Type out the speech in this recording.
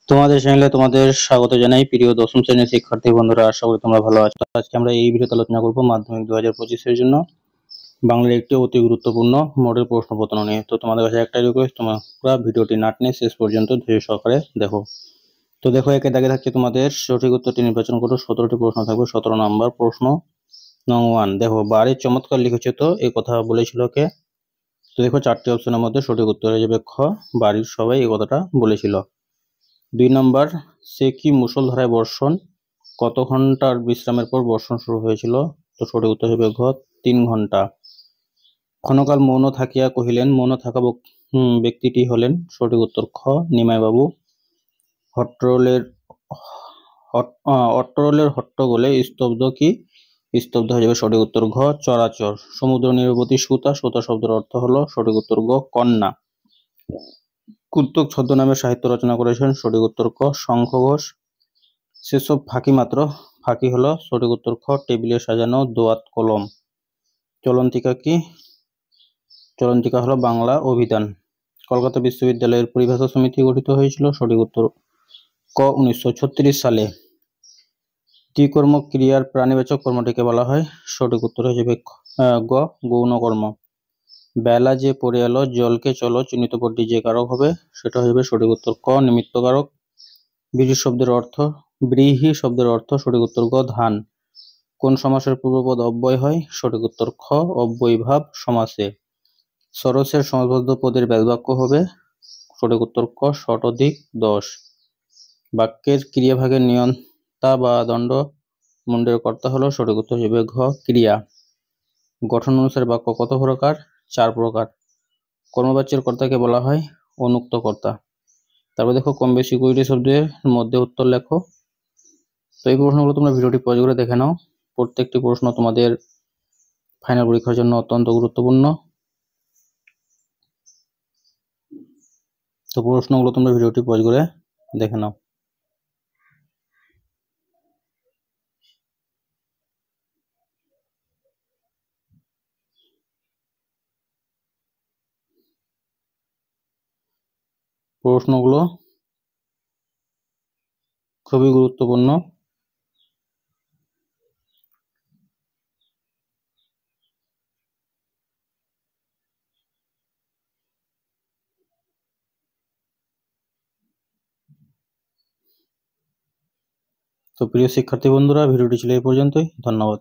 তোমাদের চ্যানেলে তোমাদের স্বাগত জানাই। প্রিয় দশম শ্রেণীর শিক্ষার্থী বন্ধুরা, আশা করি তোমরা ভালো আছো। আজকে আমরা এই ভিডিওতে আলোচনা করব মাধ্যমিক 2025 এর জন্য বাংলার একটি অতি গুরুত্বপূর্ণ মডেল প্রশ্নপত্র নিয়ে। তো তোমাদের কাছে একটাই রিকোয়েস্ট, তোমরা ভিডিওটি না টেনে শেষ পর্যন্ত ধৈর্য সহকারে দেখো। তো দেখো, একে দাগে থাকছে তোমাদের সঠিক উত্তরটি নির্বাচন করো। 17টি প্রশ্ন থাকবে, 17 নম্বর প্রশ্ন নং 1। দেখো, বাড়ির চমৎকার লিখেছে, তো এই কথা বলেছিল কে? তো দেখো, 4টি অপশনের মধ্যে সঠিক উত্তর হয়ে যাবে খ, বাড়ির সবাই এই কথাটা বলেছিল। 2 নম্বর, সে কি মুষলধারায় বর্ষণ, কত ঘন্টার বিশ্রামের পর বর্ষণ শুরু হয়েছিল? তো সঠিক উত্তর হবে ঘ, 3 ঘন্টা। ক্ষণকাল মৌন থাকিয়া কহিলেন, মৌন থাকা ব্যক্তিটি হলেন? সঠিক উত্তর খ, নিমাই বাবু। অট্টরোলের হট্টগোলে স্তব্ধ কি? স্তব্ধ হয়ে যাবে সঠিক উত্তর ঘ, চরাচর। সমুদ্র নীরবতী সুতা, সুতা শব্দের অর্থ হলো? সঠিক উত্তর গ, কন্যা। কুন্তক ছদ্মনামে সাহিত্য রচনা করেছেন? সঠিক উত্তর ক, শঙ্খ ঘোষ। সেসব ফাঁকি মাত্র, ফাঁকি হলো? সঠিক উত্তর খ, টেবিলে সাজানো দোয়াত কলম। চলন্তিকা কি? চলন্তিকা হলো বাংলা অভিধান। কলকাতা বিশ্ববিদ্যালয়ের পরিভাষা সমিতি গঠিত হয়েছিল? সঠিক উত্তর ক, 1936 সালে। দ্বিকর্ম ক্রিয়ার প্রাণীবাচক কর্মটিকে বলা হয়? সঠিক উত্তর হয়ে যাবে গ, গৌণ কর্ম। বেলা যে পড়ে এলো, জলকে চলো চিহ্নিত পদটি যে কারক হবে, সেটা হয়ে যাবে সঠিক উত্তর ক, নিমিত্ত কারক। ব্রীহি শব্দের অর্থ? সঠিক উত্তর গ, ধান। কোন সমাসের পূর্বপদ অব্যয় হয়? সঠিক উত্তর খ, অব্যয়ীভাব সমাসে। সরসের সমাসবদ্ধ পদের ব্যাসবাক্য হবে? সঠিক উত্তর ক, শতধিক 10। বাক্যের ক্রিয়াভাগের নিয়ন্তা বা দণ্ড মুন্ডের কর্তা হলো? সঠিক উত্তর হবে ঘ, ক্রিয়া। গঠন অনুসারে বাক্য কত প্রকার? 4 প্রকার। কর্মবাচ্যের কর্তাকে বলা হয়? অনুক্ত কর্তা। তারপর দেখো, কম বেশি 20টি শব্দের মধ্যে উত্তর লেখো। তো এই প্রশ্নগুলো তোমরা ভিডিওটি পজ করে দেখে নাও। প্রত্যেকটি প্রশ্ন তোমাদের ফাইনাল পরীক্ষার জন্য অত্যন্ত গুরুত্বপূর্ণ। তো প্রশ্নগুলো তোমরা ভিডিওটি পজ করে দেখে নাও। প্রশ্নগুলো খুবই গুরুত্বপূর্ণ। তো প্রিয় শিক্ষার্থী বন্ধুরা, ভিডিওটি ছিল এই পর্যন্তই। ধন্যবাদ।